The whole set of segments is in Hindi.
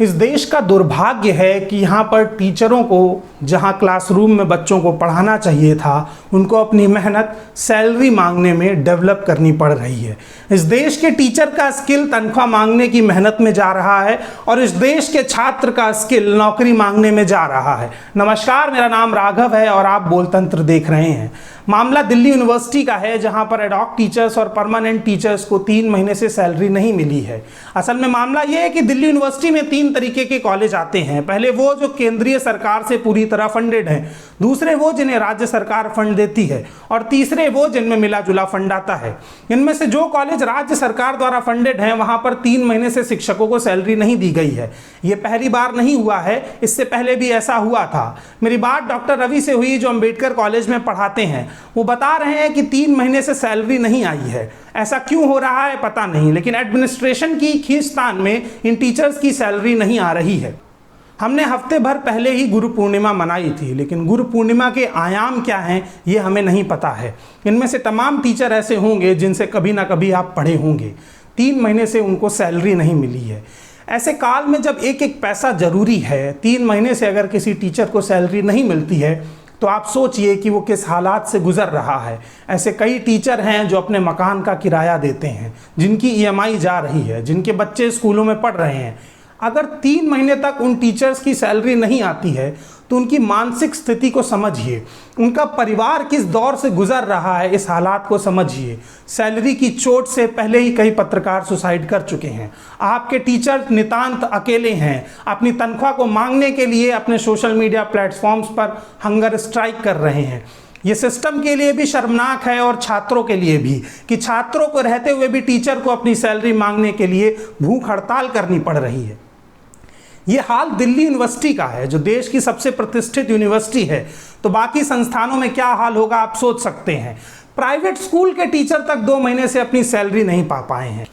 इस देश का दुर्भाग्य है कि यहाँ पर टीचरों को जहाँ क्लासरूम में बच्चों को पढ़ाना चाहिए था उनको अपनी मेहनत सैलरी मांगने में डेवलप करनी पड़ रही है। इस देश के टीचर का स्किल तनख्वाह मांगने की मेहनत में जा रहा है और इस देश के छात्र का स्किल नौकरी मांगने में जा रहा है। नमस्कार, मेरा नाम राघव है और आप बोलतंत्र देख रहे हैं। मामला दिल्ली यूनिवर्सिटी का है जहां पर एडॉक टीचर्स और परमानेंट टीचर्स को 3 महीने से सैलरी नहीं मिली है। असल में मामला यह है कि दिल्ली यूनिवर्सिटी में 3 तरीके के कॉलेज आते हैं। पहले वो जो केंद्रीय सरकार से पूरी तरह फंडेड हैं, दूसरे वो जिन्हें राज्य सरकार फंड देती है और तीसरे वो जिनमें मिला जुला फंड आता है। इनमें से जो कॉलेज राज्य सरकार द्वारा फंडेड हैं वहां पर 3 महीने से शिक्षकों को सैलरी नहीं दी गई है। ये पहली बार नहीं हुआ है, इससे पहले भी ऐसा हुआ था। मेरी बात डॉक्टर रवि से हुई जो अंबेडकर कॉलेज में पढ़ाते हैं। वो बता रहे हैं कि 3 महीने से सैलरी नहीं आई है। ऐसा क्यों हो रहा है पता नहीं, लेकिन एडमिनिस्ट्रेशन की खींचतान में इन टीचर्स की सैलरी नहीं आ रही है। हमने हफ्ते भर पहले ही गुरु पूर्णिमा मनाई थी, लेकिन गुरु पूर्णिमा के आयाम क्या हैं ये हमें नहीं पता है। इनमें से तमाम टीचर ऐसे होंगे जिनसे कभी ना कभी आप पढ़े होंगे। 3 महीने से उनको सैलरी नहीं मिली है। ऐसे काल में जब एक एक पैसा जरूरी है, 3 महीने से अगर किसी टीचर को सैलरी नहीं मिलती है तो आप सोचिए कि वो किस हालात से गुजर रहा है। ऐसे कई टीचर हैं जो अपने मकान का किराया देते हैं, जिनकी ईएमआई जा रही है, जिनके बच्चे स्कूलों में पढ़ रहे हैं। अगर 3 महीने तक उन टीचर्स की सैलरी नहीं आती है तो उनकी मानसिक स्थिति को समझिए, उनका परिवार किस दौर से गुजर रहा है इस हालात को समझिए। सैलरी की चोट से पहले ही कई पत्रकार सुसाइड कर चुके हैं। आपके टीचर नितांत अकेले हैं, अपनी तनख्वाह को मांगने के लिए अपने सोशल मीडिया प्लेटफॉर्म्स पर हंगर स्ट्राइक कर रहे हैं। ये सिस्टम के लिए भी शर्मनाक है और छात्रों के लिए भी कि छात्रों को रहते हुए भी टीचर को अपनी सैलरी मांगने के लिए भूख हड़ताल करनी पड़ रही है। ये हाल दिल्ली यूनिवर्सिटी का है जो देश की सबसे प्रतिष्ठित यूनिवर्सिटी है, तो बाकी संस्थानों में क्या हाल होगा आप सोच सकते हैं। प्राइवेट स्कूल के टीचर तक 2 महीने से अपनी सैलरी नहीं पा पाए हैं।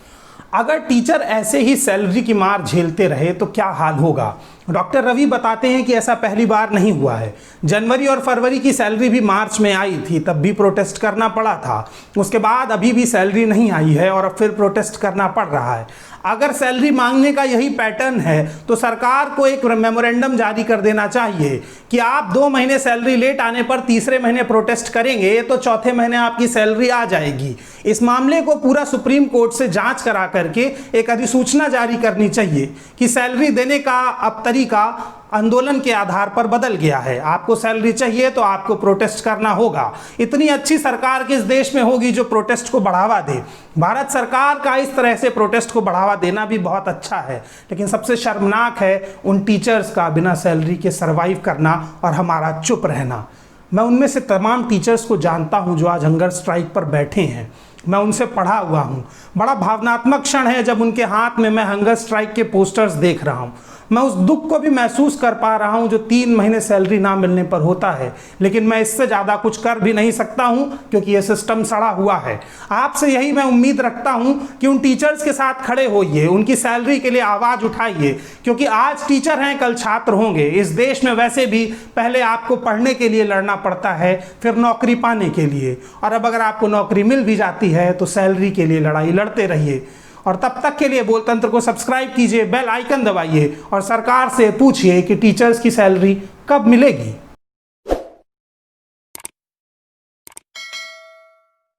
अगर टीचर ऐसे ही सैलरी की मार झेलते रहे तो क्या हाल होगा। डॉक्टर रवि बताते हैं कि ऐसा पहली बार नहीं हुआ है। जनवरी और फरवरी की सैलरी भी मार्च में आई थी, तब भी प्रोटेस्ट करना पड़ा था। उसके बाद अभी भी सैलरी नहीं आई है और अब फिर प्रोटेस्ट करना पड़ रहा है। अगर सैलरी मांगने का यही पैटर्न है तो सरकार को एक मेमोरेंडम जारी कर देना चाहिए कि आप 2 महीने सैलरी लेट आने पर तीसरे महीने प्रोटेस्ट करेंगे तो चौथे महीने आपकी सैलरी आ जाएगी। इस मामले को पूरा सुप्रीम कोर्ट से जांच करा करके एक अधिसूचना जारी करनी चाहिए कि सैलरी देने का अब तरीका आंदोलन के आधार पर बदल गया है। आपको सैलरी चाहिए तो आपको प्रोटेस्ट करना होगा। इतनी अच्छी सरकार किस देश में होगी जो प्रोटेस्ट को बढ़ावा दे। भारत सरकार का इस तरह से प्रोटेस्ट को बढ़ावा देना भी बहुत अच्छा है, लेकिन सबसे शर्मनाक है उन टीचर्स का बिना सैलरी के सरवाइव करना और हमारा चुप रहना। मैं उनमें से तमाम टीचर्स को जानता हूं जो आज हंगर स्ट्राइक पर बैठे हैं। मैं उनसे पढ़ा हुआ हूं। बड़ा भावनात्मक क्षण है जब उनके हाथ में मैं हंगर स्ट्राइक के पोस्टर्स देख रहा हूं। मैं उस दुख को भी महसूस कर पा रहा हूं जो 3 महीने सैलरी ना मिलने पर होता है, लेकिन मैं इससे ज़्यादा कुछ कर भी नहीं सकता हूं क्योंकि यह सिस्टम सड़ा हुआ है। आपसे यही मैं उम्मीद रखता हूं कि उन टीचर्स के साथ खड़े होइए, उनकी सैलरी के लिए आवाज़ उठाइए, क्योंकि आज टीचर हैं कल छात्र होंगे। इस देश में वैसे भी पहले आपको पढ़ने के लिए लड़ना पड़ता है, फिर नौकरी पाने के लिए, और अब अगर आपको नौकरी मिल भी जाती है तो सैलरी के लिए लड़ाई लड़ते रहिए। और तब तक के लिए बोलतंत्र को सब्सक्राइब कीजिए, बेल आइकन दबाइए और सरकार से पूछिए कि टीचर्स की सैलरी कब मिलेगी।